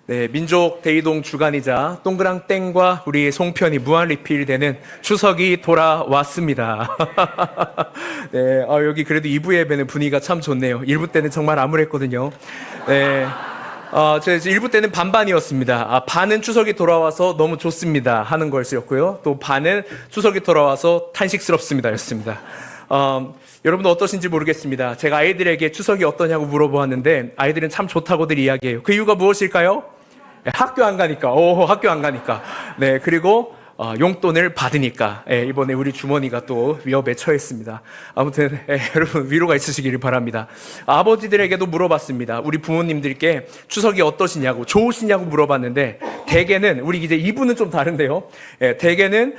네, 민족 대이동 주간이자 동그랑땡과 우리 송편이 무한 리필되는 추석이 돌아왔습니다. 네, 여기 그래도 2부 예배는 분위기가 참 좋네요. 1부 때는 정말 암울했거든요. 네. 저 1부 때는 반반이었습니다. 반은 추석이 돌아와서 너무 좋습니다 하는 거였고요. 또 반은 추석이 돌아와서 탄식스럽습니다 였습니다. 여러분 어떠신지 모르겠습니다. 제가 아이들에게 추석이 어떠냐고 물어보았는데 아이들은 참 좋다고들 이야기해요. 그 이유가 무엇일까요? 네, 학교 안 가니까. 학교 안 가니까. 네, 그리고 용돈을 받으니까. 이번에 우리 주머니가 또 위협에 처했습니다. 아무튼 여러분 위로가 있으시기를 바랍니다. 아버지들에게도 물어봤습니다. 우리 부모님들께 추석이 어떠시냐고, 좋으시냐고 물어봤는데 대개는, 우리 이제 이분은 좀 다른데요. 대개는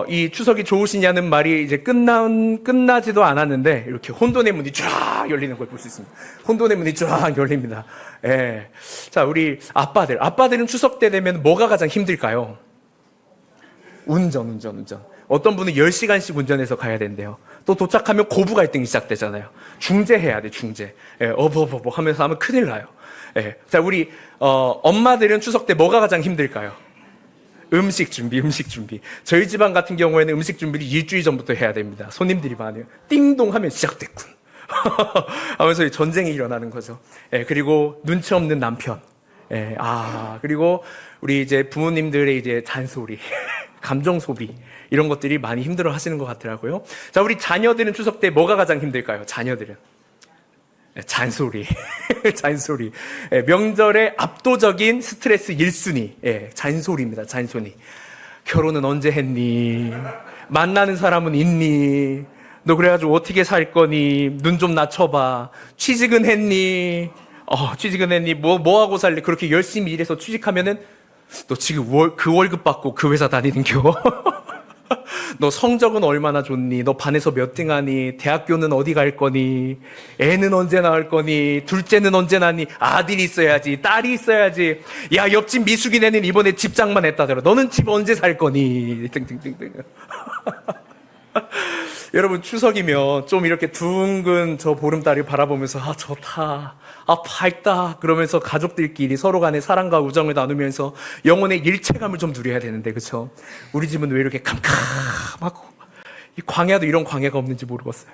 이 추석이 좋으시냐는 말이 이제 끝나지도 않았는데 이렇게 혼돈의 문이 쫙 열리는 걸 볼 수 있습니다. 혼돈의 문이 쫙 열립니다. 자, 우리 아빠들은 추석 때 되면 뭐가 가장 힘들까요? 운전. 어떤 분은 10시간씩 운전해서 가야 된대요. 또 도착하면 고부 갈등이 시작되잖아요. 중재해야 돼, 중재. 어버버버 하면서 하면 큰일 나요. 자, 우리 엄마들은 추석 때 뭐가 가장 힘들까요? 음식 준비. 저희 집안 같은 경우에는 음식 준비를 일주일 전부터 해야 됩니다. 손님들이 많아요. 띵동 하면 시작됐군. 하면서 전쟁이 일어나는 거죠. 그리고 눈치 없는 남편. 그리고 우리 이제 부모님들의 이제 잔소리, 감정 소비, 이런 것들이 많이 힘들어 하시는 것 같더라고요. 자, 우리 자녀들은 추석 때 뭐가 가장 힘들까요? 자녀들은. 잔소리. 명절의 압도적인 스트레스 1순위. 잔소리입니다, 잔소리. 결혼은 언제 했니? 만나는 사람은 있니? 너 그래가지고 어떻게 살 거니? 눈 좀 낮춰봐. 취직은 했니? 취직은 했니? 뭐 하고 살래? 그렇게 열심히 일해서 취직하면은 너 지금 그 월급 받고 그 회사 다니는겨? 너 성적은 얼마나 좋니? 너 반에서 몇 등 하니? 대학교는 어디 갈 거니? 애는 언제 낳을 거니? 둘째는 언제 낳니? 아들이 있어야지, 딸이 있어야지. 야, 옆집 미숙이네는 이번에 집장만 했다더라. 너는 집 언제 살 거니? 등등등등. 여러분, 추석이면 좀 이렇게 둥근 저 보름달을 바라보면서 좋다, 밝다 그러면서 가족들끼리 서로 간에 사랑과 우정을 나누면서 영혼의 일체감을 좀 누려야 되는데, 그쵸? 우리 집은 왜 이렇게 캄캄하고, 이 광야도 이런 광야가 없는지 모르겠어요.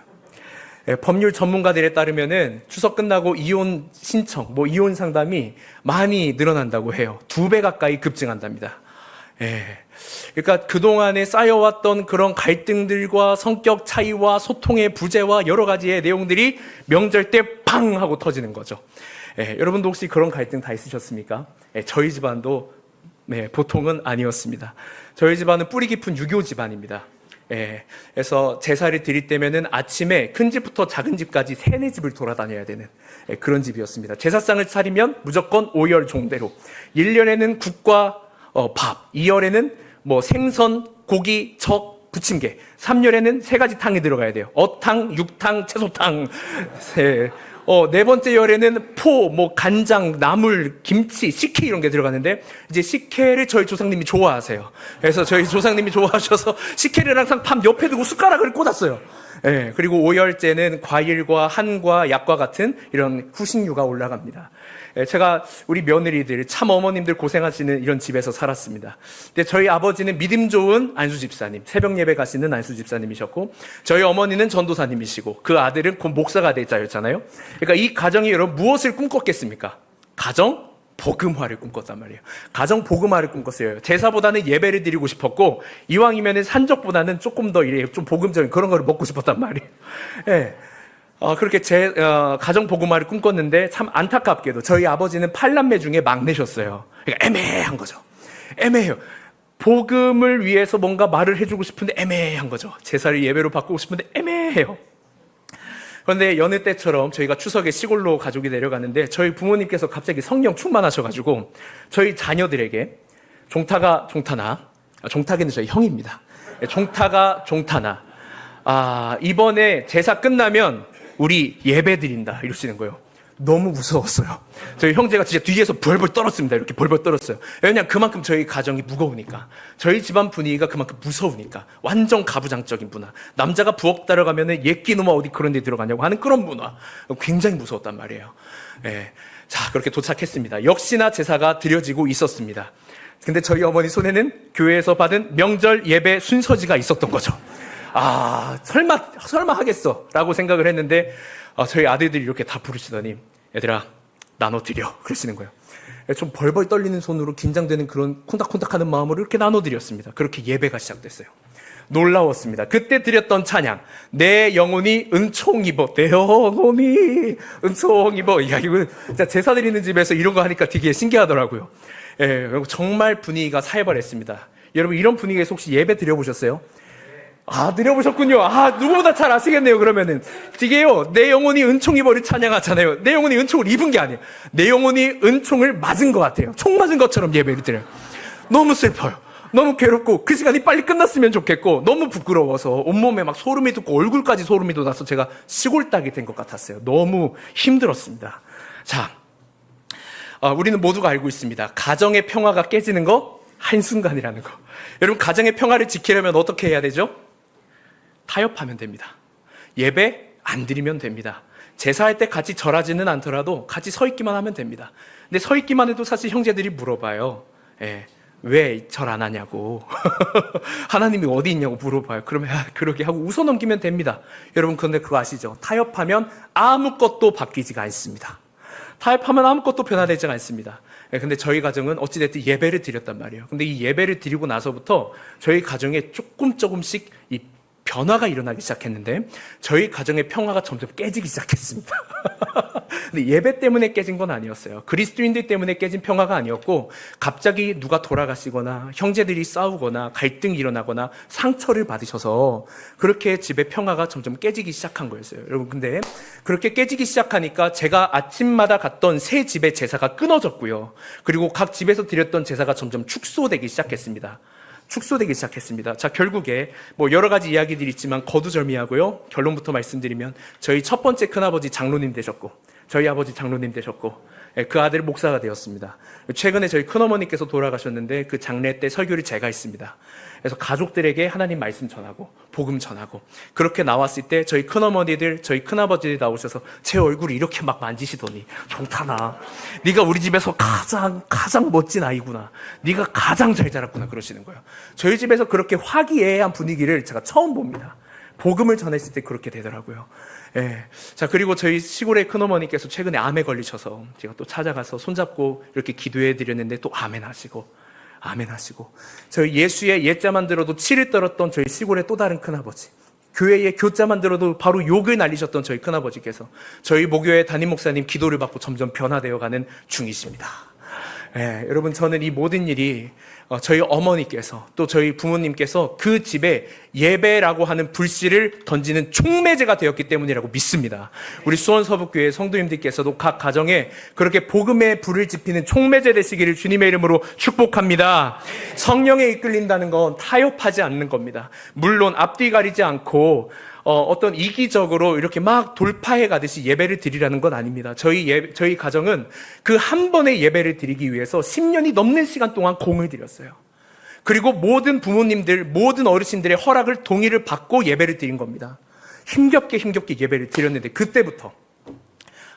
법률 전문가들에 따르면은 추석 끝나고 이혼 신청, 이혼 상담이 많이 늘어난다고 해요. 2배 가까이 급증한답니다. 그러니까 그동안에 쌓여왔던 그런 갈등들과 성격 차이와 소통의 부재와 여러 가지의 내용들이 명절 때 팡 하고 터지는 거죠. 여러분도 혹시 그런 갈등 다 있으셨습니까? 저희 집안도 보통은 아니었습니다. 저희 집안은 뿌리 깊은 유교 집안입니다. 그래서 제사를 드릴 때면은 아침에 큰 집부터 작은 집까지 3-4집을 돌아다녀야 되는 그런 집이었습니다. 제사상을 차리면 무조건 5열 종대로 1년에는 국과 밥, 2열에는 생선, 고기, 적, 부침개, 3열에는 3가지 탕이 들어가야 돼요. 어탕, 육탕, 채소탕. 네 번째 열에는 포, 간장, 나물, 김치, 식혜 이런 게 들어가는데, 이제 식혜를 저희 조상님이 좋아하세요. 그래서 저희 조상님이 좋아하셔서 식혜를 항상 밥 옆에 두고 숟가락을 꽂았어요. 그리고 5열째는 과일과 한과 약과 같은 이런 후식류가 올라갑니다. 제가 우리 며느리들, 참 어머님들 고생하시는 이런 집에서 살았습니다. 근데 저희 아버지는 믿음 좋은 안수 집사님, 새벽 예배 가시는 안수 집사님이셨고, 저희 어머니는 전도사님이시고, 그 아들은 곧 목사가 될 자였잖아요. 그러니까 이 가정이 여러분 무엇을 꿈꿨겠습니까? 가정 복음화를 꿈꿨단 말이에요. 가정 복음화를 꿈꿨어요. 제사보다는 예배를 드리고 싶었고, 이왕이면은 산적보다는 조금 더 좀 복음적인 그런 거를 먹고 싶었단 말이에요. 그렇게 가정 복음화를 꿈꿨는데 참 안타깝게도 저희 아버지는 8남매 중에 막내셨어요. 그러니까 애매한 거죠. 애매해요. 복음을 위해서 뭔가 말을 해주고 싶은데 애매한 거죠. 제사를 예배로 바꾸고 싶은데 애매해요. 그런데 여느 때처럼 저희가 추석에 시골로 가족이 내려가는데 저희 부모님께서 갑자기 성령 충만하셔가지고 저희 자녀들에게 종탁이는 저희 형입니다. 종타나 이번에 제사 끝나면 우리 예배 드린다 이러시는 거예요. 너무 무서웠어요. 저희 형제가 진짜 뒤에서 벌벌 떨었습니다. 이렇게 벌벌 떨었어요. 왜냐하면 그만큼 저희 가정이 무거우니까. 저희 집안 분위기가 그만큼 무서우니까. 완전 가부장적인 문화. 남자가 부엌 따라가면 예끼놈아 어디 그런 데 들어가냐고 하는 그런 문화. 굉장히 무서웠단 말이에요. 예. 자, 그렇게 도착했습니다. 역시나 제사가 드려지고 있었습니다. 근데 저희 어머니 손에는 교회에서 받은 명절 예배 순서지가 있었던 거죠. 아, 설마 하겠어. 라고 생각을 했는데, 저희 아들들이 이렇게 다 부르시더니, 얘들아, 나눠드려. 그러시는 거예요. 좀 벌벌 떨리는 손으로 긴장되는 그런 콩닥콩닥 하는 마음으로 이렇게 나눠드렸습니다. 그렇게 예배가 시작됐어요. 놀라웠습니다. 그때 드렸던 찬양, 내 영혼이 은총 입어. 내 영혼이 은총 입어. 야, 이거 진짜 제사 드리는 집에서 이런 거 하니까 되게 신기하더라고요. 예, 정말 분위기가 살벌했습니다. 여러분, 이런 분위기에서 혹시 예배 드려보셨어요? 아, 드려보셨군요. 아, 누구보다 잘 아시겠네요, 그러면은. 이게요, 내 영혼이 은총 입어를 찬양하잖아요. 내 영혼이 은총을 입은 게 아니에요. 내 영혼이 은총을 맞은 것 같아요. 총 맞은 것처럼 예배를 드려요. 너무 슬퍼요. 너무 괴롭고, 그 시간이 빨리 끝났으면 좋겠고, 너무 부끄러워서 온몸에 막 소름이 돋고, 얼굴까지 소름이 돋아서 제가 시골딱이 된 것 같았어요. 너무 힘들었습니다. 자, 우리는 모두가 알고 있습니다. 가정의 평화가 깨지는 거, 한순간이라는 거. 여러분, 가정의 평화를 지키려면 어떻게 해야 되죠? 타협하면 됩니다. 예배 안 드리면 됩니다. 제사할 때 같이 절하지는 않더라도 같이 서 있기만 하면 됩니다. 근데 서 있기만 해도 사실 형제들이 물어봐요. 예, 왜 절 안 하냐고. 하나님이 어디 있냐고 물어봐요. 그러면 그러게 하고 웃어 넘기면 됩니다. 여러분, 그런데 그거 아시죠? 타협하면 아무것도 바뀌지가 않습니다. 타협하면 아무것도 변화되지 않습니다. 근데 저희 가정은 어찌됐든 예배를 드렸단 말이에요. 근데 이 예배를 드리고 나서부터 저희 가정에 조금씩 이 변화가 일어나기 시작했는데 저희 가정의 평화가 점점 깨지기 시작했습니다. 근데 예배 때문에 깨진 건 아니었어요. 그리스도인들 때문에 깨진 평화가 아니었고 갑자기 누가 돌아가시거나 형제들이 싸우거나 갈등이 일어나거나 상처를 받으셔서 그렇게 집의 평화가 점점 깨지기 시작한 거였어요. 여러분, 근데 그렇게 깨지기 시작하니까 제가 아침마다 갔던 새 집의 제사가 끊어졌고요. 그리고 각 집에서 드렸던 제사가 점점 축소되기 시작했습니다. 자, 결국에 여러 가지 이야기들이 있지만 거두절미하고요. 결론부터 말씀드리면 저희 첫 번째 큰아버지 장로님 되셨고 저희 아버지 장로님 되셨고 그 아들 목사가 되었습니다. 최근에 저희 큰어머니께서 돌아가셨는데 그 장례 때 설교를 제가 했습니다. 그래서 가족들에게 하나님 말씀 전하고 복음 전하고 그렇게 나왔을 때 저희 큰어머니들, 저희 큰아버지들이 나오셔서 제 얼굴을 이렇게 막 만지시더니 정탄아, 네가 우리 집에서 가장 멋진 아이구나. 네가 가장 잘 자랐구나 그러시는 거예요. 저희 집에서 그렇게 화기애애한 분위기를 제가 처음 봅니다. 복음을 전했을 때 그렇게 되더라고요. 예. 자, 그리고 저희 시골의 큰어머니께서 최근에 암에 걸리셔서 제가 또 찾아가서 손잡고 이렇게 기도해 드렸는데 또 아멘 하시고 저희 예수의 예자만 들어도 치를 떨었던 저희 시골의 또 다른 큰아버지, 교회의 교자만 들어도 바로 욕을 날리셨던 저희 큰아버지께서 저희 모교회 담임 목사님 기도를 받고 점점 변화되어 가는 중이십니다. 예, 여러분, 저는 이 모든 일이 저희 어머니께서 또 저희 부모님께서 그 집에 예배라고 하는 불씨를 던지는 촉매제가 되었기 때문이라고 믿습니다. 우리 수원서북교회 성도님들께서도 각 가정에 그렇게 복음의 불을 지피는 촉매제 되시기를 주님의 이름으로 축복합니다. 성령에 이끌린다는 건 타협하지 않는 겁니다. 물론 앞뒤 가리지 않고 어떤 이기적으로 이렇게 막 돌파해 가듯이 예배를 드리라는 건 아닙니다. 저희 가정은 그 한 번의 예배를 드리기 위해서 10년이 넘는 시간 동안 공을 들였어요. 그리고 모든 부모님들, 모든 어르신들의 허락을, 동의를 받고 예배를 드린 겁니다. 힘겹게 예배를 드렸는데 그때부터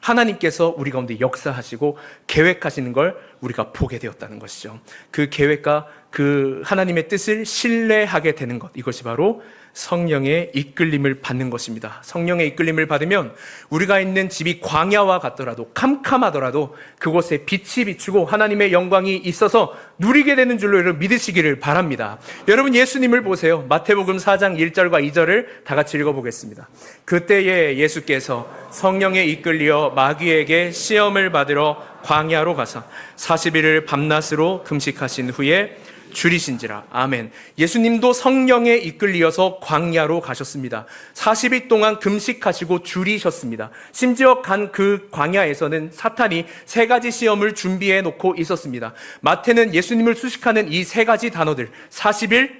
하나님께서 우리 가운데 역사하시고 계획하시는 걸 우리가 보게 되었다는 것이죠. 그 계획과 그 하나님의 뜻을 신뢰하게 되는 것, 이것이 바로 성령의 이끌림을 받는 것입니다. 성령의 이끌림을 받으면 우리가 있는 집이 광야와 같더라도, 캄캄하더라도 그곳에 빛이 비추고 하나님의 영광이 있어서 누리게 되는 줄로 여러분 믿으시기를 바랍니다. 여러분, 예수님을 보세요. 마태복음 4장 1절과 2절을 다 같이 읽어보겠습니다. 그때에 예수께서 성령에 이끌리어 마귀에게 시험을 받으러 광야로 가서 40일을 밤낮으로 금식하신 후에 줄이신지라. 아멘. 예수님도 성령에 이끌리어서 광야로 가셨습니다. 40일 동안 금식하시고 줄이셨습니다. 심지어 간 그 광야에서는 사탄이 3가지 시험을 준비해 놓고 있었습니다. 마태는 예수님을 수식하는 이 3가지 단어들, 40일,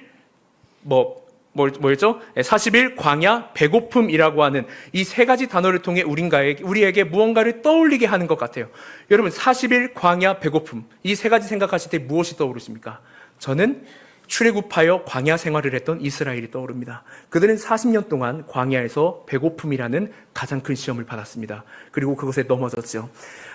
뭐였죠? 40일 광야 배고픔이라고 하는 이 세 가지 단어를 통해 우리에게 무언가를 떠올리게 하는 것 같아요. 여러분 40일 광야 배고픔 이 세 가지 생각하실 때 무엇이 떠오르십니까? 저는 출애굽하여 광야 생활을 했던 이스라엘이 떠오릅니다. 그들은 40년 동안 광야에서 배고픔이라는 가장 큰 시험을 받았습니다. 그리고 그것에 넘어졌죠.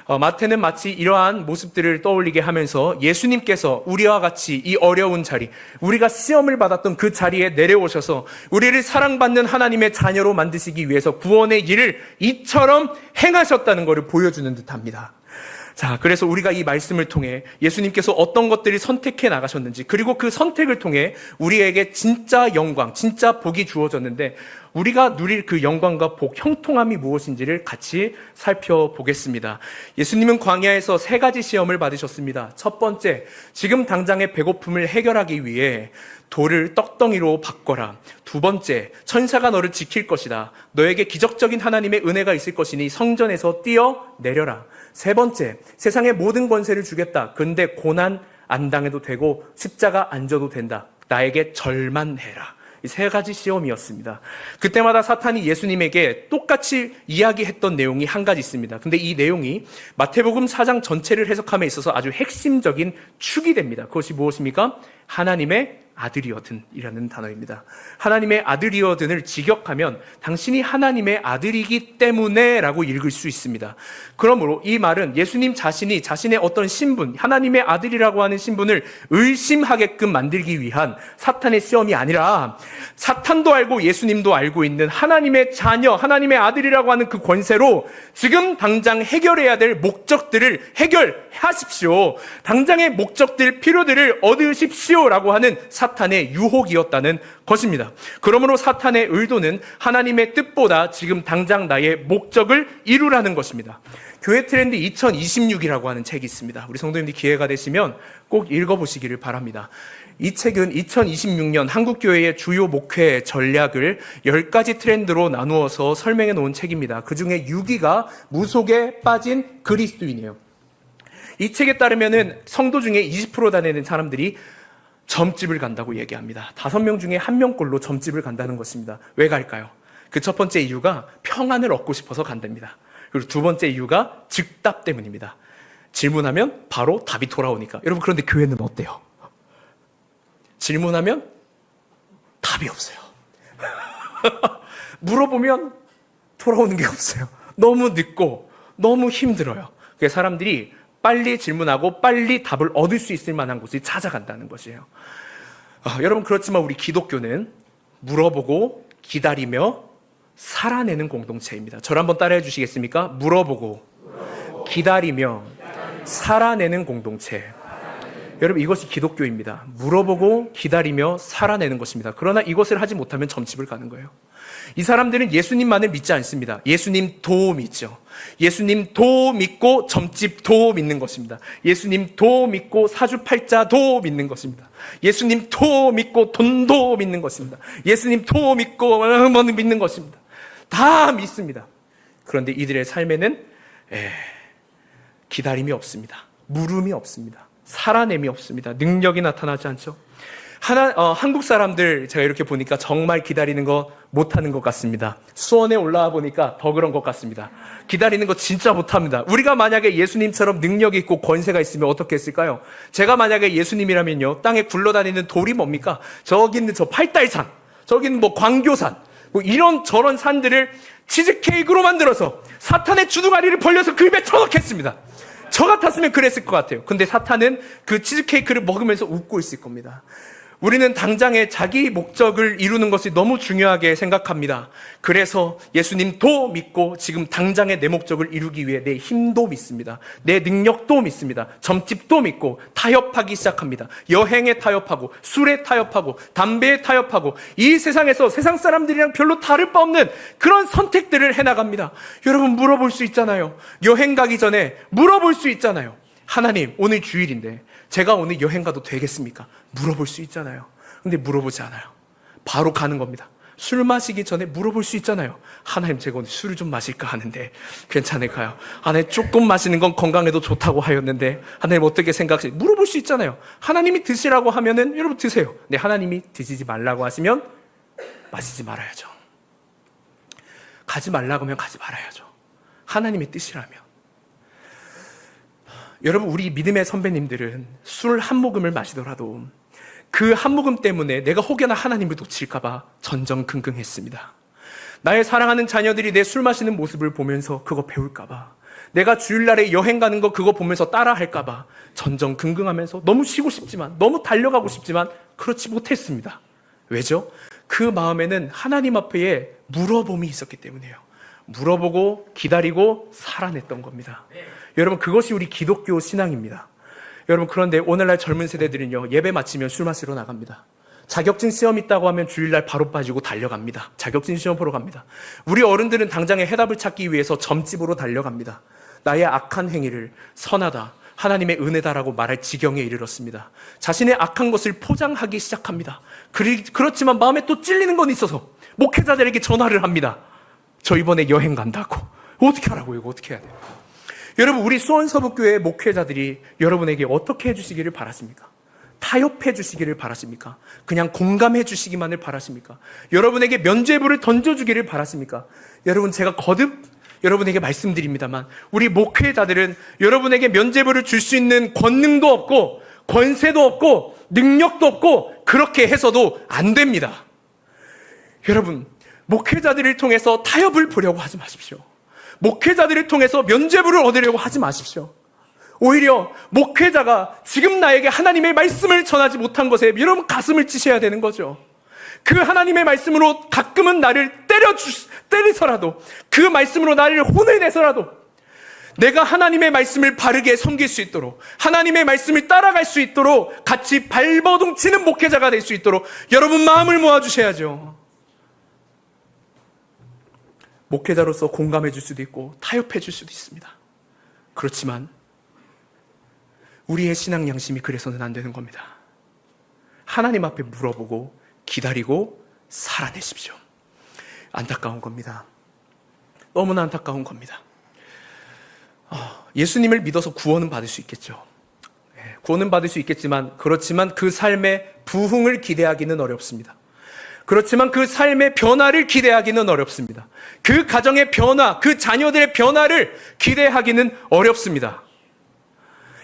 마태는 마치 이러한 모습들을 떠올리게 하면서 예수님께서 우리와 같이 이 어려운 자리, 우리가 시험을 받았던 그 자리에 내려오셔서 우리를 사랑받는 하나님의 자녀로 만드시기 위해서 구원의 일을 이처럼 행하셨다는 것을 보여주는 듯합니다. 자, 그래서 우리가 이 말씀을 통해 예수님께서 어떤 것들을 선택해 나가셨는지, 그리고 그 선택을 통해 우리에게 진짜 영광, 진짜 복이 주어졌는데 우리가 누릴 그 영광과 복, 형통함이 무엇인지를 같이 살펴보겠습니다. 예수님은 광야에서 세 가지 시험을 받으셨습니다. 첫 번째, 지금 당장의 배고픔을 해결하기 위해 돌을 떡덩이로 바꿔라. 두 번째, 천사가 너를 지킬 것이다. 너에게 기적적인 하나님의 은혜가 있을 것이니 성전에서 뛰어내려라. 세 번째, 세상의 모든 권세를 주겠다. 근데 고난 안 당해도 되고 십자가 안 져도 된다. 나에게 절만해라. 이 세 가지 시험이었습니다. 그때마다 사탄이 예수님에게 똑같이 이야기했던 내용이 한 가지 있습니다. 근데 이 내용이 마태복음 4장 전체를 해석함에 있어서 아주 핵심적인 축이 됩니다. 그것이 무엇입니까? 하나님의 아들이거든 이라는 단어입니다. 하나님의 아들이거든을 직역하면 당신이 하나님의 아들이기 때문에 라고 읽을 수 있습니다. 그러므로 이 말은 예수님 자신이 자신의 어떤 신분, 하나님의 아들이라고 하는 신분을 의심하게끔 만들기 위한 사탄의 시험이 아니라 사탄도 알고 예수님도 알고 있는 하나님의 자녀, 하나님의 아들이라고 하는 그 권세로 지금 당장 해결해야 될 목적들을 해결하십시오. 당장의 목적들, 필요들을 얻으십시오라고 하는 사탄의 유혹이었다는 것입니다. 그러므로 사탄의 의도는 하나님의 뜻보다 지금 당장 나의 목적을 이루라는 것입니다. 교회 트렌드 2026이라고 하는 책이 있습니다. 우리 성도님들이 기회가 되시면 꼭 읽어보시기를 바랍니다. 이 책은 2026년 한국교회의 주요 목회 전략을 10가지 트렌드로 나누어서 설명해 놓은 책입니다. 그 중에 6위가 무속에 빠진 그리스도인이에요. 이 책에 따르면은 성도 중에 20% 되는 사람들이 점집을 간다고 얘기합니다. 5명 중에 1명꼴로 점집을 간다는 것입니다. 왜 갈까요? 그 첫 번째 이유가 평안을 얻고 싶어서 간답니다. 그리고 두 번째 이유가 즉답 때문입니다. 질문하면 바로 답이 돌아오니까. 여러분, 그런데 교회는 어때요? 질문하면 답이 없어요. 물어보면 돌아오는 게 없어요. 너무 늦고 너무 힘들어요. 그래서 사람들이 빨리 질문하고 빨리 답을 얻을 수 있을 만한 곳을 찾아간다는 것이에요. 여러분, 그렇지만 우리 기독교는 물어보고 기다리며 살아내는 공동체입니다. 저를 한번 따라해 주시겠습니까? 물어보고 기다리며 살아내는 공동체. 여러분, 이것이 기독교입니다. 물어보고 기다리며 살아내는 것입니다. 그러나 이것을 하지 못하면 점집을 가는 거예요. 이 사람들은 예수님만을 믿지 않습니다. 예수님도 믿죠. 예수님도 믿고 점집도 믿는 것입니다. 예수님도 믿고 사주팔자도 믿는 것입니다. 예수님도 믿고 돈도 믿는 것입니다. 예수님도 믿고 믿는 것입니다. 다 믿습니다. 그런데 이들의 삶에는 기다림이 없습니다. 물음이 없습니다. 살아냄이 없습니다. 능력이 나타나지 않죠. 한국 사람들 제가 이렇게 보니까 정말 기다리는 거 못하는 것 같습니다. 수원에 올라와 보니까 더 그런 것 같습니다. 기다리는 거 진짜 못합니다. 우리가 만약에 예수님처럼 능력이 있고 권세가 있으면 어떻게 했을까요? 제가 만약에 예수님이라면요, 땅에 굴러다니는 돌이 뭡니까? 저기 있는 저 팔달산, 저기 있는 뭐 광교산, 뭐 이런 저런 산들을 치즈케이크로 만들어서 사탄의 주둥아리를 벌려서 그 입에 쳐넣겠습니다. 저 같았으면 그랬을 것 같아요. 근데 사탄은 그 치즈케이크를 먹으면서 웃고 있을 겁니다. 우리는 당장의 자기 목적을 이루는 것이 너무 중요하게 생각합니다. 그래서 예수님도 믿고 지금 당장의 내 목적을 이루기 위해 내 힘도 믿습니다. 내 능력도 믿습니다. 점집도 믿고 타협하기 시작합니다. 여행에 타협하고 술에 타협하고 담배에 타협하고 이 세상에서 세상 사람들이랑 별로 다를 바 없는 그런 선택들을 해나갑니다. 여러분, 물어볼 수 있잖아요. 여행 가기 전에 물어볼 수 있잖아요. 하나님, 오늘 주일인데 제가 오늘 여행 가도 되겠습니까? 물어볼 수 있잖아요. 근데 물어보지 않아요. 바로 가는 겁니다. 술 마시기 전에 물어볼 수 있잖아요. 하나님, 제가 오늘 술을 좀 마실까 하는데 괜찮을까요? 하나님, 조금 마시는 건 건강에도 좋다고 하였는데 하나님 어떻게 생각하세요? 물어볼 수 있잖아요. 하나님이 드시라고 하면은 여러분 드세요. 네, 하나님이 드시지 말라고 하시면 마시지 말아야죠. 가지 말라고 하면 가지 말아야죠. 하나님의 뜻이라면. 여러분, 우리 믿음의 선배님들은 술 한 모금을 마시더라도 그 한 모금 때문에 내가 혹여나 하나님을 놓칠까봐 전전긍긍했습니다. 나의 사랑하는 자녀들이 내 술 마시는 모습을 보면서 그거 배울까봐, 내가 주일날에 여행 가는 거 그거 보면서 따라할까봐 전전긍긍하면서 너무 쉬고 싶지만, 너무 달려가고 싶지만 그렇지 못했습니다. 왜죠? 그 마음에는 하나님 앞에 물어봄이 있었기 때문이에요. 물어보고 기다리고 살아냈던 겁니다. 여러분, 그것이 우리 기독교 신앙입니다. 여러분, 그런데 오늘날 젊은 세대들은요, 예배 마치면 술 마시러 나갑니다. 자격증 시험 있다고 하면 주일날 바로 빠지고 달려갑니다. 자격증 시험 보러 갑니다. 우리 어른들은 당장의 해답을 찾기 위해서 점집으로 달려갑니다. 나의 악한 행위를 선하다, 하나님의 은혜다라고 말할 지경에 이르렀습니다. 자신의 악한 것을 포장하기 시작합니다. 그렇지만 마음에 또 찔리는 건 있어서 목회자들에게 전화를 합니다. 저 이번에 여행 간다고. 어떻게 하라고요? 이거 어떻게 해야 돼요? 여러분, 우리 수원서북교회 목회자들이 여러분에게 어떻게 해주시기를 바라십니까? 타협해 주시기를 바라십니까? 그냥 공감해 주시기만을 바라십니까? 여러분에게 면죄부를 던져주기를 바라십니까? 여러분, 제가 거듭 여러분에게 말씀드립니다만, 우리 목회자들은 여러분에게 면죄부를 줄 수 있는 권능도 없고 권세도 없고 능력도 없고 그렇게 해서도 안 됩니다. 여러분, 목회자들을 통해서 타협을 보려고 하지 마십시오. 목회자들을 통해서 면죄부를 얻으려고 하지 마십시오. 오히려 목회자가 지금 나에게 하나님의 말씀을 전하지 못한 것에 여러분 가슴을 찌셔야 되는 거죠. 그 하나님의 말씀으로 가끔은 나를 때리서라도, 그 말씀으로 나를 혼을 내서라도 내가 하나님의 말씀을 바르게 섬길 수 있도록, 하나님의 말씀을 따라갈 수 있도록 같이 발버둥 치는 목회자가 될 수 있도록 여러분 마음을 모아주셔야죠. 목회자로서 공감해 줄 수도 있고 타협해 줄 수도 있습니다. 그렇지만 우리의 신앙 양심이 그래서는 안 되는 겁니다. 하나님 앞에 물어보고 기다리고 살아내십시오. 안타까운 겁니다. 너무나 안타까운 겁니다. 예수님을 믿어서 구원은 받을 수 있겠죠. 구원은 받을 수 있겠지만, 그렇지만 그 삶의 부흥을 기대하기는 어렵습니다. 그렇지만 그 삶의 변화를 기대하기는 어렵습니다. 그 가정의 변화, 그 자녀들의 변화를 기대하기는 어렵습니다.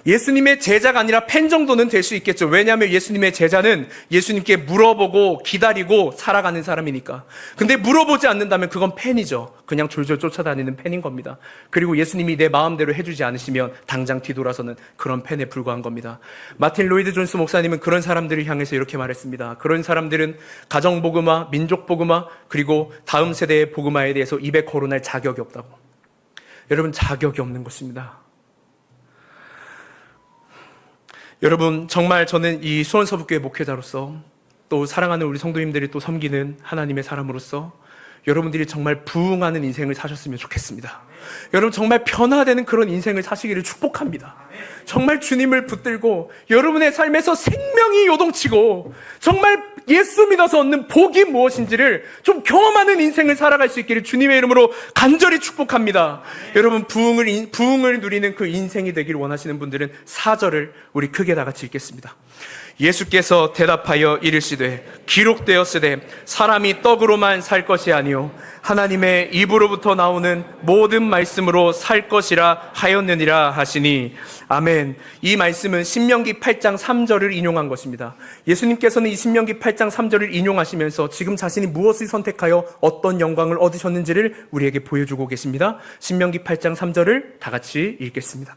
예수님의 제자가 아니라 팬 정도는 될 수 있겠죠. 왜냐하면 예수님의 제자는 예수님께 물어보고 기다리고 살아가는 사람이니까. 근데 물어보지 않는다면 그건 팬이죠. 그냥 졸졸 쫓아다니는 팬인 겁니다. 그리고 예수님이 내 마음대로 해주지 않으시면 당장 뒤돌아서는 그런 팬에 불과한 겁니다. 마틴 로이드 존스 목사님은 그런 사람들을 향해서 이렇게 말했습니다. 그런 사람들은 가정복음화, 민족복음화, 그리고 다음 세대의 복음화에 대해서 입에 거론할 자격이 없다고. 여러분, 자격이 없는 것입니다. 여러분, 정말 저는 이 수원서북교회 목회자로서, 또 사랑하는 우리 성도님들이 또 섬기는 하나님의 사람으로서 여러분들이 정말 부흥하는 인생을 사셨으면 좋겠습니다. 여러분, 정말 변화되는 그런 인생을 사시기를 축복합니다. 정말 주님을 붙들고 여러분의 삶에서 생명이 요동치고 정말 예수 믿어서 얻는 복이 무엇인지를 좀 경험하는 인생을 살아갈 수 있기를 주님의 이름으로 간절히 축복합니다. 여러분, 부흥을 누리는 그 인생이 되기를 원하시는 분들은 4절을 우리 크게 다 같이 읽겠습니다. 예수께서 대답하여 이르시되 기록되었으되 사람이 떡으로만 살 것이 아니요 하나님의 입으로부터 나오는 모든 말씀으로 살 것이라 하였느니라 하시니. 아멘. 이 말씀은 신명기 8장 3절을 인용한 것입니다. 예수님께서는 이 신명기 8장 3절을 인용하시면서 지금 자신이 무엇을 선택하여 어떤 영광을 얻으셨는지를 우리에게 보여주고 계십니다. 신명기 8장 3절을 다 같이 읽겠습니다.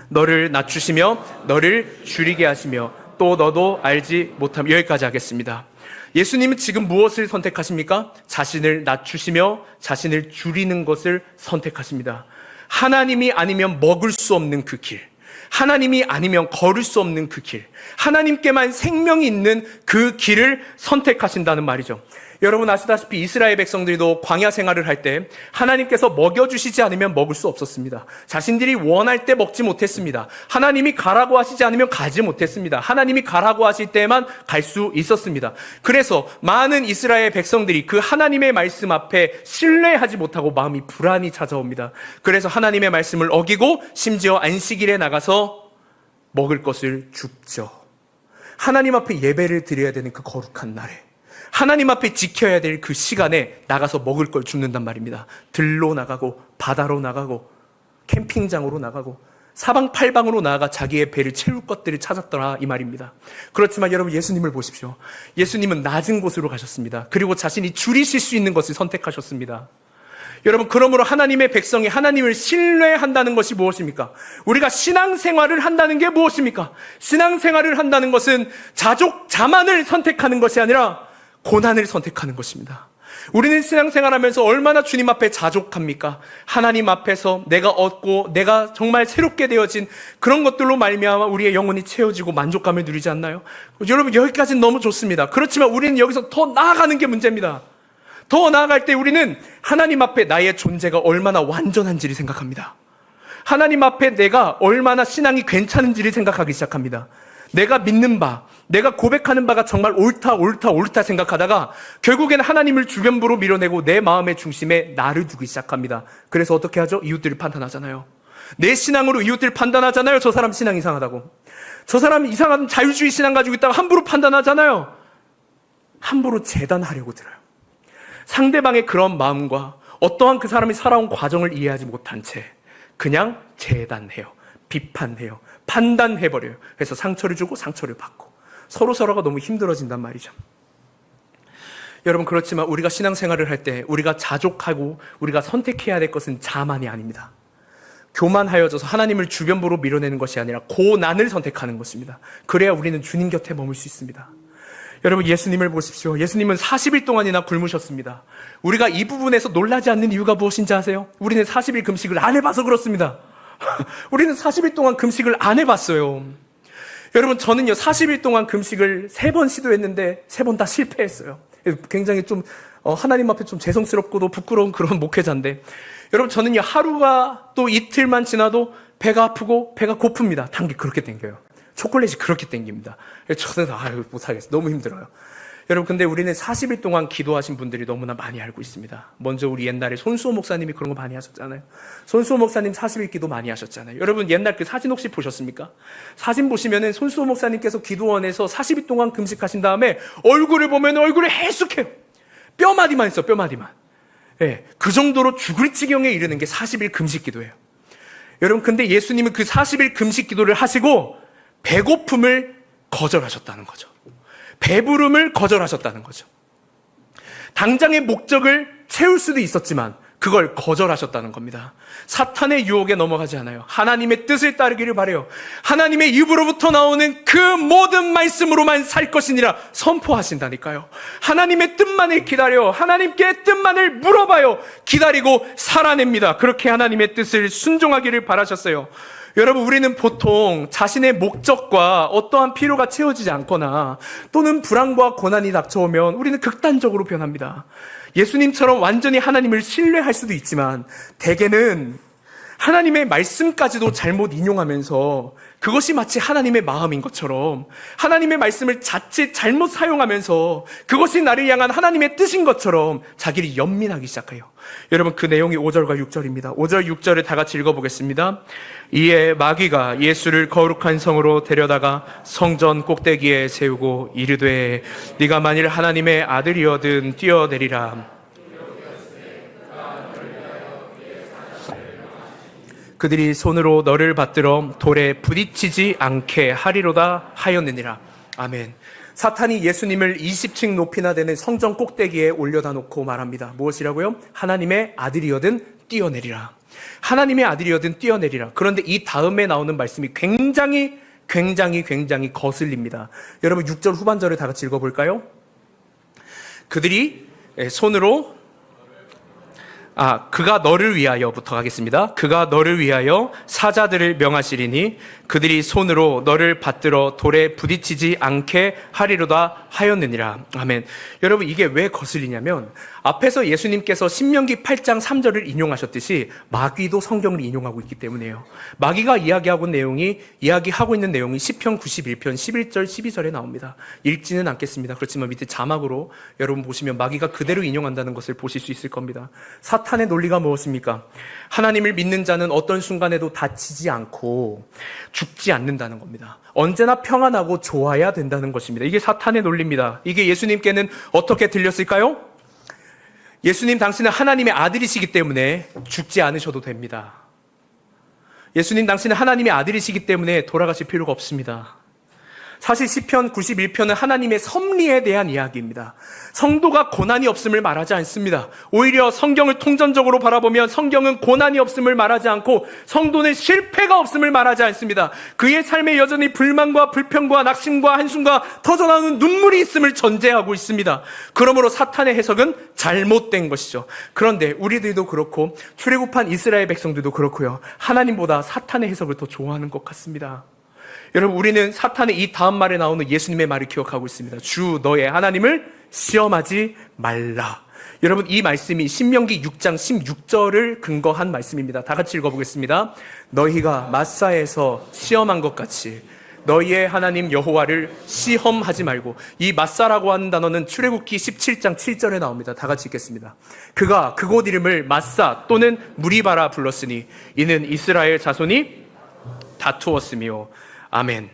너를 낮추시며 너를 줄이게 하시며 또 너도 알지 못함. 여기까지 하겠습니다. 예수님은 지금 무엇을 선택하십니까? 자신을 낮추시며 자신을 줄이는 것을 선택하십니다. 하나님이 아니면 먹을 수 없는 그 길, 하나님이 아니면 걸을 수 없는 그 길, 하나님께만 생명이 있는 그 길을 선택하신다는 말이죠. 여러분 아시다시피 이스라엘 백성들도 광야 생활을 할 때 하나님께서 먹여주시지 않으면 먹을 수 없었습니다. 자신들이 원할 때 먹지 못했습니다. 하나님이 가라고 하시지 않으면 가지 못했습니다. 하나님이 가라고 하실 때만 갈 수 있었습니다. 그래서 많은 이스라엘 백성들이 그 하나님의 말씀 앞에 신뢰하지 못하고 마음이 불안이 찾아옵니다. 그래서 하나님의 말씀을 어기고 심지어 안식일에 나가서 먹을 것을 줍죠. 하나님 앞에 예배를 드려야 되는 그 거룩한 날에, 하나님 앞에 지켜야 될 그 시간에 나가서 먹을 걸 줍는단 말입니다. 들로 나가고 바다로 나가고 캠핑장으로 나가고 사방팔방으로 나아가 자기의 배를 채울 것들을 찾았더라 이 말입니다. 그렇지만 여러분, 예수님을 보십시오. 예수님은 낮은 곳으로 가셨습니다. 그리고 자신이 줄이실 수 있는 것을 선택하셨습니다. 여러분, 그러므로 하나님의 백성이 하나님을 신뢰한다는 것이 무엇입니까? 우리가 신앙생활을 한다는 게 무엇입니까? 신앙생활을 한다는 것은 자만을 선택하는 것이 아니라 고난을 선택하는 것입니다. 우리는 신앙생활하면서 얼마나 주님 앞에 자족합니까? 하나님 앞에서 내가 얻고 내가 정말 새롭게 되어진 그런 것들로 말미암아 우리의 영혼이 채워지고 만족감을 누리지 않나요? 여러분, 여기까지는 너무 좋습니다. 그렇지만 우리는 여기서 더 나아가는 게 문제입니다. 더 나아갈 때 우리는 하나님 앞에 나의 존재가 얼마나 완전한지를 생각합니다. 하나님 앞에 내가 얼마나 신앙이 괜찮은지를 생각하기 시작합니다. 내가 믿는 바, 내가 고백하는 바가 정말 옳다 생각하다가 결국에는 하나님을 주변부로 밀어내고 내 마음의 중심에 나를 두기 시작합니다. 그래서 어떻게 하죠? 이웃들을 판단하잖아요. 내 신앙으로 이웃들을 판단하잖아요. 저 사람 신앙 이상하다고. 저 사람 이상한 자유주의 신앙 가지고 있다가 함부로 판단하잖아요. 함부로 재단하려고 들어요. 상대방의 그런 마음과 어떠한 그 사람이 살아온 과정을 이해하지 못한 채 그냥 재단해요. 비판해요. 판단해버려요. 그래서 상처를 주고 상처를 받고 서로가 너무 힘들어진단 말이죠. 여러분, 그렇지만 우리가 신앙생활을 할 때 우리가 자족하고 우리가 선택해야 될 것은 자만이 아닙니다. 교만하여져서 하나님을 주변부로 밀어내는 것이 아니라 고난을 선택하는 것입니다. 그래야 우리는 주님 곁에 머물 수 있습니다. 여러분, 예수님을 보십시오. 예수님은 40일 동안이나 굶으셨습니다. 우리가 이 부분에서 놀라지 않는 이유가 무엇인지 아세요? 우리는 40일 금식을 안 해봐서 그렇습니다. 우리는 40일 동안 금식을 안 해봤어요. 여러분, 저는요 40일 동안 금식을 3번 시도했는데 3번 다 실패했어요. 굉장히 좀 하나님 앞에 좀 죄송스럽고도 부끄러운 그런 목회자인데, 여러분, 저는요 하루가 또 이틀만 지나도 배가 아프고 배가 고픕니다. 단 게 그렇게 땡겨요. 초콜릿이 그렇게 땡깁니다. 저는 못하겠어요. 너무 힘들어요. 여러분, 근데 우리는 40일 동안 기도하신 분들이 너무나 많이 알고 있습니다. 먼저 우리 옛날에 손수호 목사님이 그런 거 많이 하셨잖아요. 손수호 목사님 40일 기도 많이 하셨잖아요. 여러분, 옛날 그 사진 혹시 보셨습니까? 사진 보시면은 손수호 목사님께서 기도원에서 40일 동안 금식하신 다음에 얼굴을 보면 얼굴이 해숙해요. 뼈마디만 있어, 뼈마디만. 예, 그 정도로 죽을 지경에 이르는 게 40일 금식 기도예요. 여러분, 근데 예수님은 그 40일 금식 기도를 하시고 배고픔을 거절하셨다는 거죠. 배부름을 거절하셨다는 거죠. 당장의 목적을 채울 수도 있었지만 그걸 거절하셨다는 겁니다. 사탄의 유혹에 넘어가지 않아요. 하나님의 뜻을 따르기를 바라요. 하나님의 입으로부터 나오는 그 모든 말씀으로만 살 것이니라 선포하신다니까요. 하나님의 뜻만을 기다려 하나님께 뜻만을 물어봐요. 기다리고 살아냅니다. 그렇게 하나님의 뜻을 순종하기를 바라셨어요. 여러분, 우리는 보통 자신의 목적과 어떠한 필요가 채워지지 않거나 또는 불안과 고난이 닥쳐오면 우리는 극단적으로 변합니다. 예수님처럼 완전히 하나님을 신뢰할 수도 있지만 대개는 하나님의 말씀까지도 잘못 인용하면서 그것이 마치 하나님의 마음인 것처럼 하나님의 말씀을 자칫 잘못 사용하면서 그것이 나를 향한 하나님의 뜻인 것처럼 자기를 연민하기 시작해요. 여러분, 그 내용이 5절과 6절입니다. 5절, 6절을 다 같이 읽어보겠습니다. 이에 마귀가 예수를 거룩한 성으로 데려다가 성전 꼭대기에 세우고 이르되 네가 만일 하나님의 아들이어든 뛰어내리라. 그들이 손으로 너를 받들어 돌에 부딪히지 않게 하리로다 하였느니라. 아멘. 사탄이 예수님을 20층 높이나 되는 성전 꼭대기에 올려다 놓고 말합니다. 무엇이라고요? 하나님의 아들이어든 뛰어내리라. 하나님의 아들이어든 뛰어내리라. 그런데 이 다음에 나오는 말씀이 굉장히 거슬립니다. 여러분, 6절 후반절을 다 같이 읽어볼까요? 그들이 손으로 그가 너를 위하여부터 가겠습니다. 그가 너를 위하여 사자들을 명하시리니 그들이 손으로 너를 받들어 돌에 부딪히지 않게 하리로다 하였느니라. 아멘. 여러분, 이게 왜 거슬리냐면 앞에서 예수님께서 신명기 8장 3절을 인용하셨듯이 마귀도 성경을 인용하고 있기 때문이에요. 마귀가 이야기하고 있는 내용이 시편 91편 11절 12절에 나옵니다. 읽지는 않겠습니다. 그렇지만 밑에 자막으로 여러분 보시면 마귀가 그대로 인용한다는 것을 보실 수 있을 겁니다. 사탄의 논리가 무엇입니까? 하나님을 믿는 자는 어떤 순간에도 다치지 않고 죽지 않는다는 겁니다. 언제나 평안하고 좋아야 된다는 것입니다. 이게 사탄의 논리입니다. 이게 예수님께는 어떻게 들렸을까요? 예수님 당신은 하나님의 아들이시기 때문에 죽지 않으셔도 됩니다. 예수님 당신은 하나님의 아들이시기 때문에 돌아가실 필요가 없습니다. 사실 시편 91편은 하나님의 섭리에 대한 이야기입니다. 성도가 고난이 없음을 말하지 않습니다. 오히려 성경을 통전적으로 바라보면 성경은 고난이 없음을 말하지 않고 성도는 실패가 없음을 말하지 않습니다. 그의 삶에 여전히 불만과 불평과 낙심과 한숨과 터져나오는 눈물이 있음을 전제하고 있습니다. 그러므로 사탄의 해석은 잘못된 것이죠. 그런데 우리들도 그렇고 출애굽한 이스라엘 백성들도 그렇고요. 하나님보다 사탄의 해석을 더 좋아하는 것 같습니다. 여러분, 우리는 사탄의 이 다음 말에 나오는 예수님의 말을 기억하고 있습니다. 주 너의 하나님을 시험하지 말라. 여러분, 이 말씀이 신명기 6장 16절을 근거한 말씀입니다. 다 같이 읽어보겠습니다. 너희가 마사에서 시험한 것 같이 너희의 하나님 여호와를 시험하지 말고. 이 마사라고 하는 단어는 출애굽기 17장 7절에 나옵니다. 다 같이 읽겠습니다. 그가 그곳 이름을 마사 또는 무리바라 불렀으니 이는 이스라엘 자손이 다투었으며. 아멘.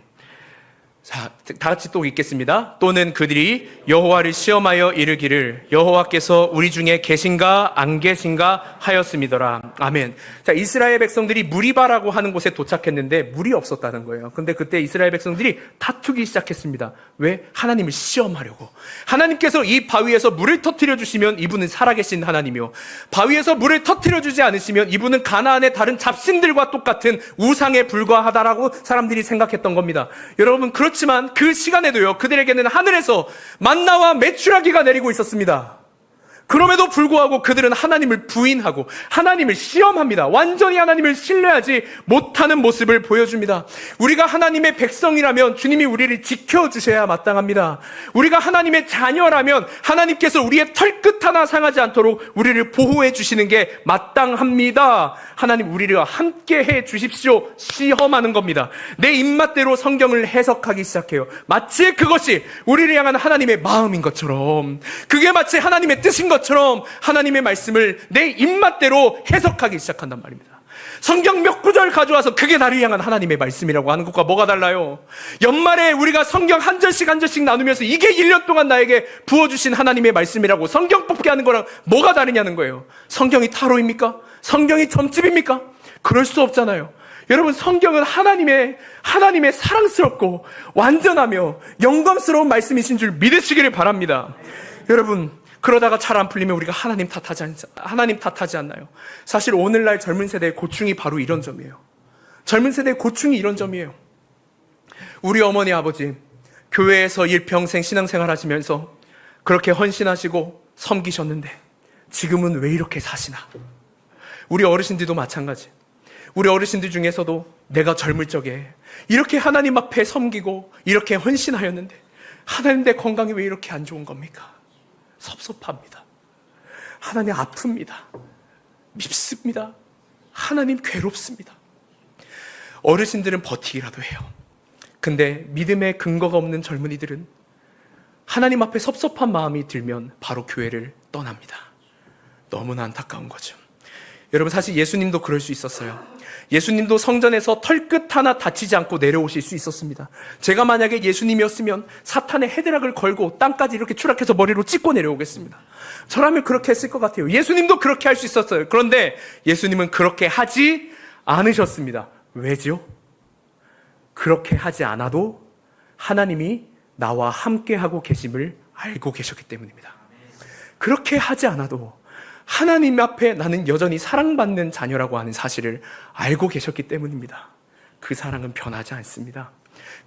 자, 다 같이 또 읽겠습니다. 또는 그들이 여호와를 시험하여 이르기를 여호와께서 우리 중에 계신가 안 계신가 하였음이더라. 아멘. 자, 이스라엘 백성들이 무리바라고 하는 곳에 도착했는데 물이 없었다는 거예요. 근데 그때 이스라엘 백성들이 다투기 시작했습니다. 왜? 하나님을 시험하려고. 하나님께서 이 바위에서 물을 터뜨려 주시면 이분은 살아계신 하나님이요, 바위에서 물을 터뜨려 주지 않으시면 이분은 가나안의 다른 잡신들과 똑같은 우상에 불과하다라고 사람들이 생각했던 겁니다. 여러분, 그렇지만 그 시간에도요, 그들에게는 하늘에서 만나와 메추라기가 내리고 있었습니다. 그럼에도 불구하고 그들은 하나님을 부인하고 하나님을 시험합니다. 완전히 하나님을 신뢰하지 못하는 모습을 보여줍니다. 우리가 하나님의 백성이라면 주님이 우리를 지켜주셔야 마땅합니다. 우리가 하나님의 자녀라면 하나님께서 우리의 털끝 하나 상하지 않도록 우리를 보호해 주시는 게 마땅합니다. 하나님, 우리와 함께 해 주십시오. 시험하는 겁니다. 내 입맛대로 성경을 해석하기 시작해요. 마치 그것이 우리를 향한 하나님의 마음인 것처럼, 그게 마치 하나님의 뜻인 것처럼 하나님의 말씀을 내 입맛대로 해석하기 시작한단 말입니다. 성경 몇 구절 가져와서 그게 나를 향한 하나님의 말씀이라고 하는 것과 뭐가 달라요? 연말에 우리가 성경 한 절씩 한 절씩 나누면서 이게 1년 동안 나에게 부어주신 하나님의 말씀이라고 성경 뽑기 하는 거랑 뭐가 다르냐는 거예요. 성경이 타로입니까? 성경이 점집입니까? 그럴 수 없잖아요. 여러분, 성경은 하나님의 사랑스럽고 완전하며 영광스러운 말씀이신 줄 믿으시기를 바랍니다. 여러분, 그러다가 잘 안 풀리면 우리가 하나님 탓하지 않나요? 사실 오늘날 젊은 세대의 고충이 바로 이런 점이에요. 젊은 세대의 고충이 이런 점이에요. 우리 어머니 아버지 교회에서 일평생 신앙생활 하시면서 그렇게 헌신하시고 섬기셨는데 지금은 왜 이렇게 사시나? 우리 어르신들도 마찬가지. 우리 어르신들 중에서도 내가 젊을 적에 이렇게 하나님 앞에 섬기고 이렇게 헌신하였는데 하나님, 내 건강이 왜 이렇게 안 좋은 겁니까? 섭섭합니다. 하나님 아픕니다. 밉습니다. 하나님 괴롭습니다. 어르신들은 버티기라도 해요. 근데 믿음의 근거가 없는 젊은이들은 하나님 앞에 섭섭한 마음이 들면 바로 교회를 떠납니다. 너무나 안타까운 거죠. 여러분, 사실 예수님도 그럴 수 있었어요. 예수님도 성전에서 털끝 하나 다치지 않고 내려오실 수 있었습니다. 제가 만약에 예수님이었으면 사탄의 헤드락을 걸고 땅까지 이렇게 추락해서 머리로 찍고 내려오겠습니다. 저라면 그렇게 했을 것 같아요. 예수님도 그렇게 할 수 있었어요. 그런데 예수님은 그렇게 하지 않으셨습니다. 왜죠? 그렇게 하지 않아도 하나님이 나와 함께하고 계심을 알고 계셨기 때문입니다. 그렇게 하지 않아도 하나님 앞에 나는 여전히 사랑받는 자녀라고 하는 사실을 알고 계셨기 때문입니다. 그 사랑은 변하지 않습니다.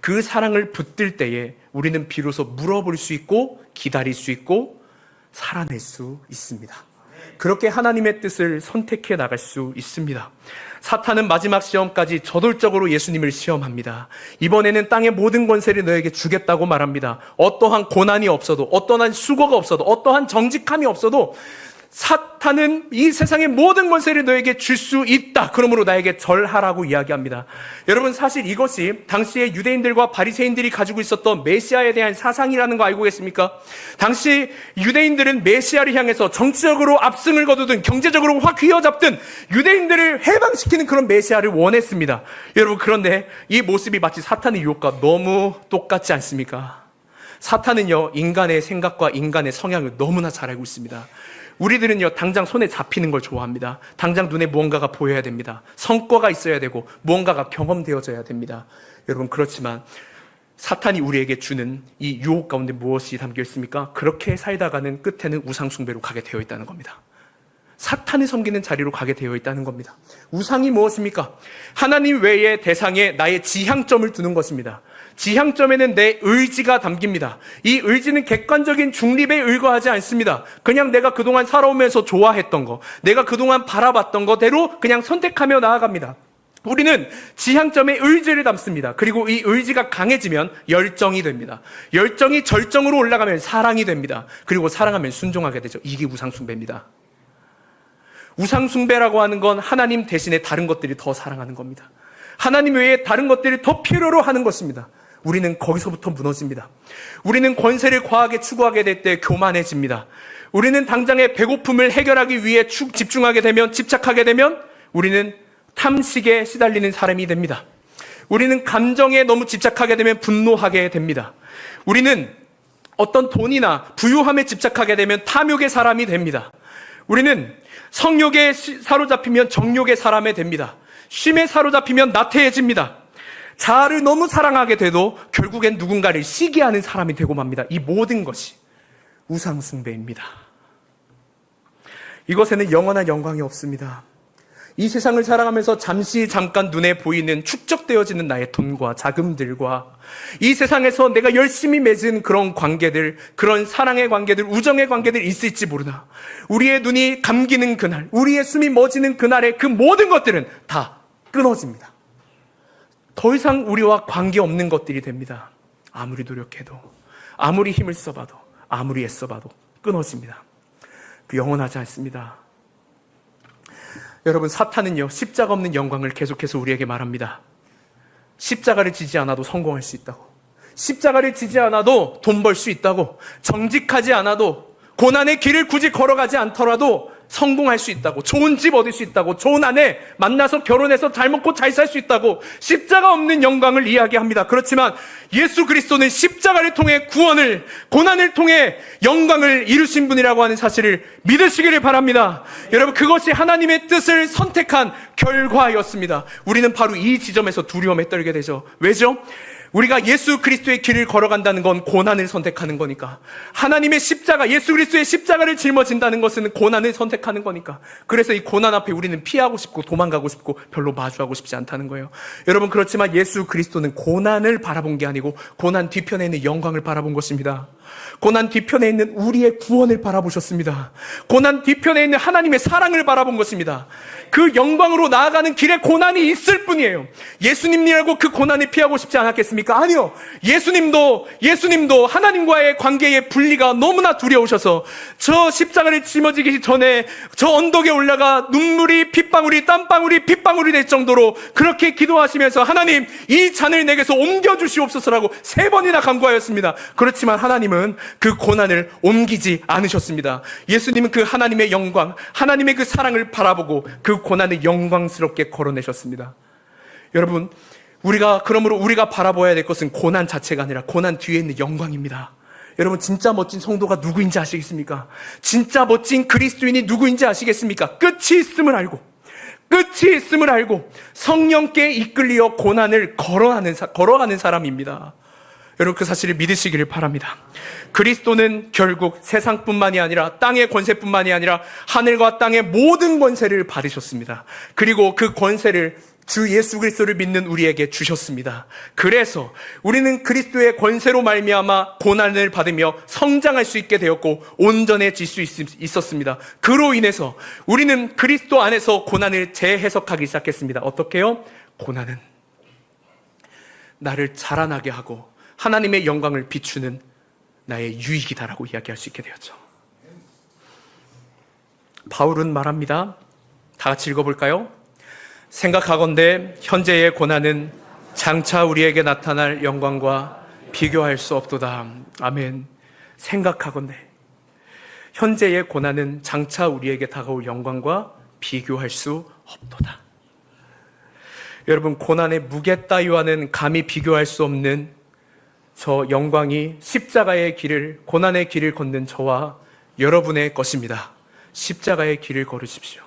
그 사랑을 붙들 때에 우리는 비로소 물어볼 수 있고 기다릴 수 있고 살아낼 수 있습니다. 그렇게 하나님의 뜻을 선택해 나갈 수 있습니다. 사탄은 마지막 시험까지 저돌적으로 예수님을 시험합니다. 이번에는 땅의 모든 권세를 너에게 주겠다고 말합니다. 어떠한 고난이 없어도, 어떠한 수고가 없어도, 어떠한 정직함이 없어도 사탄은 이 세상의 모든 권세를 너에게 줄 수 있다. 그러므로 나에게 절하라고 이야기합니다. 여러분, 사실 이것이 당시의 유대인들과 바리새인들이 가지고 있었던 메시아에 대한 사상이라는 거 알고 계십니까? 당시 유대인들은 메시아를 향해서 정치적으로 압승을 거두든 경제적으로 확 휘어잡든 유대인들을 해방시키는 그런 메시아를 원했습니다. 여러분, 그런데 이 모습이 마치 사탄의 유혹과 너무 똑같지 않습니까? 사탄은요, 인간의 생각과 인간의 성향을 너무나 잘 알고 있습니다. 우리들은요, 당장 손에 잡히는 걸 좋아합니다. 당장 눈에 무언가가 보여야 됩니다. 성과가 있어야 되고 무언가가 경험되어져야 됩니다. 여러분, 그렇지만 사탄이 우리에게 주는 이 유혹 가운데 무엇이 담겨 있습니까? 그렇게 살다가는 끝에는 우상숭배로 가게 되어 있다는 겁니다. 사탄을 섬기는 자리로 가게 되어 있다는 겁니다. 우상이 무엇입니까? 하나님 외의 대상에 나의 지향점을 두는 것입니다. 지향점에는 내 의지가 담깁니다. 이 의지는 객관적인 중립에 의거하지 않습니다. 그냥 내가 그동안 살아오면서 좋아했던 거, 내가 그동안 바라봤던 거대로 그냥 선택하며 나아갑니다. 우리는 지향점에 의지를 담습니다. 그리고 이 의지가 강해지면 열정이 됩니다. 열정이 절정으로 올라가면 사랑이 됩니다. 그리고 사랑하면 순종하게 되죠. 이게 우상숭배입니다. 우상숭배라고 하는 건 하나님 대신에 다른 것들이 더 사랑하는 겁니다. 하나님 외에 다른 것들을 더 필요로 하는 것입니다. 우리는 거기서부터 무너집니다. 우리는 권세를 과하게 추구하게 될 때 교만해집니다. 우리는 당장의 배고픔을 해결하기 위해 집착하게 되면 우리는 탐식에 시달리는 사람이 됩니다. 우리는 감정에 너무 집착하게 되면 분노하게 됩니다. 우리는 어떤 돈이나 부유함에 집착하게 되면 탐욕의 사람이 됩니다. 우리는 성욕에 사로잡히면 정욕의 사람이 됩니다. 쉼에 사로잡히면 나태해집니다. 자아를 너무 사랑하게 돼도 결국엔 누군가를 시기하는 사람이 되고 맙니다. 이 모든 것이 우상숭배입니다. 이것에는 영원한 영광이 없습니다. 이 세상을 살아가면서 잠깐 눈에 보이는 축적되어지는 나의 돈과 자금들과 이 세상에서 내가 열심히 맺은 그런 관계들, 그런 사랑의 관계들, 우정의 관계들 있을지 모르나 우리의 눈이 감기는 그날, 우리의 숨이 멎이는 그날의 그 모든 것들은 다 끊어집니다. 더 이상 우리와 관계없는 것들이 됩니다. 아무리 노력해도, 아무리 힘을 써봐도, 아무리 애써봐도 끊어집니다. 영원하지 않습니다. 여러분, 사탄은요, 십자가 없는 영광을 계속해서 우리에게 말합니다. 십자가를 지지 않아도 성공할 수 있다고, 십자가를 지지 않아도 돈 벌 수 있다고, 정직하지 않아도, 고난의 길을 굳이 걸어가지 않더라도 성공할 수 있다고, 좋은 집 얻을 수 있다고, 좋은 아내 만나서 결혼해서 잘 먹고 잘 살 수 있다고 십자가 없는 영광을 이야기합니다. 그렇지만 예수 그리스도는 십자가를 통해 구원을, 고난을 통해 영광을 이루신 분이라고 하는 사실을 믿으시기를 바랍니다. 여러분, 그것이 하나님의 뜻을 선택한 결과였습니다. 우리는 바로 이 지점에서 두려움에 떨게 되죠. 왜죠? 우리가 예수 그리스도의 길을 걸어간다는 건 고난을 선택하는 거니까. 하나님의 십자가, 예수 그리스도의 십자가를 짊어진다는 것은 고난을 선택하는 거니까. 그래서 이 고난 앞에 우리는 피하고 싶고 도망가고 싶고 별로 마주하고 싶지 않다는 거예요. 여러분, 그렇지만 예수 그리스도는 고난을 바라본 게 아니고 고난 뒤편에 있는 영광을 바라본 것입니다. 고난 뒤편에 있는 우리의 구원을 바라보셨습니다. 고난 뒤편에 있는 하나님의 사랑을 바라본 것입니다. 그 영광으로 나아가는 길에 고난이 있을 뿐이에요. 예수님이라고 그 고난을 피하고 싶지 않았겠습니까? 아니요. 예수님도 하나님과의 관계의 분리가 너무나 두려우셔서 저 십자가를 짊어지기 전에 저 언덕에 올라가 눈물이 핏방울이 땀방울이 핏방울이 될 정도로 그렇게 기도하시면서 하나님, 이 잔을 내게서 옮겨주시옵소서라고 3번이나 간구하였습니다. 그렇지만 하나님은 그 고난을 옮기지 않으셨습니다. 예수님은 그 하나님의 영광, 하나님의 그 사랑을 바라보고 그 고난을 영광스럽게 걸어내셨습니다. 여러분, 그러므로 우리가 바라봐야 될 것은 고난 자체가 아니라 고난 뒤에 있는 영광입니다. 여러분, 진짜 멋진 성도가 누구인지 아시겠습니까? 진짜 멋진 그리스도인이 누구인지 아시겠습니까? 끝이 있음을 알고 성령께 이끌려 고난을 걸어가는 사람입니다. 여러분, 그 사실을 믿으시기를 바랍니다. 그리스도는 결국 세상뿐만이 아니라 땅의 권세뿐만이 아니라 하늘과 땅의 모든 권세를 받으셨습니다. 그리고 그 권세를 주 예수 그리스도를 믿는 우리에게 주셨습니다. 그래서 우리는 그리스도의 권세로 말미암아 고난을 받으며 성장할 수 있게 되었고 온전해질 수 있었습니다. 그로 인해서 우리는 그리스도 안에서 고난을 재해석하기 시작했습니다. 어떻게요? 고난은 나를 자라나게 하고 하나님의 영광을 비추는 나의 유익이다라고 이야기할 수 있게 되었죠. 바울은 말합니다. 다 같이 읽어볼까요? 생각하건대 현재의 고난은 장차 우리에게 나타날 영광과 비교할 수 없도다. 아멘. 생각하건대 현재의 고난은 장차 우리에게 다가올 영광과 비교할 수 없도다. 여러분, 고난의 무게 따위와는 감히 비교할 수 없는 저 영광이 십자가의 길을, 고난의 길을 걷는 저와 여러분의 것입니다. 십자가의 길을 걸으십시오.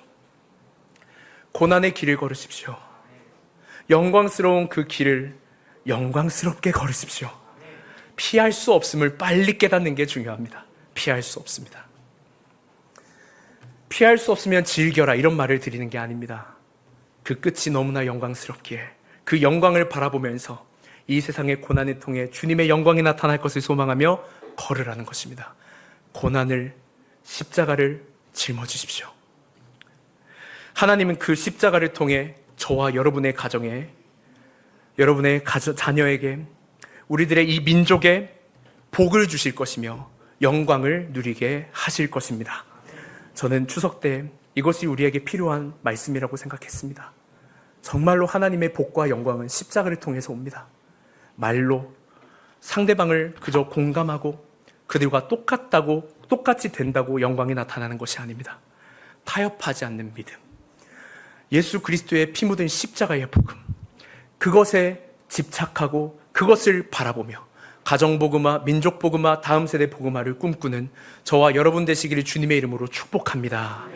고난의 길을 걸으십시오. 영광스러운 그 길을 영광스럽게 걸으십시오. 피할 수 없음을 빨리 깨닫는 게 중요합니다. 피할 수 없습니다. 피할 수 없으면 즐겨라, 이런 말을 드리는 게 아닙니다. 그 끝이 너무나 영광스럽기에 그 영광을 바라보면서 이 세상의 고난을 통해 주님의 영광이 나타날 것을 소망하며 걸으라는 것입니다. 고난을, 십자가를 짊어지십시오. 하나님은 그 십자가를 통해 저와 여러분의 가정에, 여러분의 자녀에게, 우리들의 이 민족에 복을 주실 것이며 영광을 누리게 하실 것입니다. 저는 추석 때 이것이 우리에게 필요한 말씀이라고 생각했습니다. 정말로 하나님의 복과 영광은 십자가를 통해서 옵니다. 말로 상대방을 그저 공감하고 그들과 똑같이 된다고 영광이 나타나는 것이 아닙니다. 타협하지 않는 믿음, 예수 그리스도의 피 묻은 십자가의 복음, 그것에 집착하고 그것을 바라보며 가정복음화, 민족복음화, 다음 세대 복음화를 꿈꾸는 저와 여러분 되시기를 주님의 이름으로 축복합니다.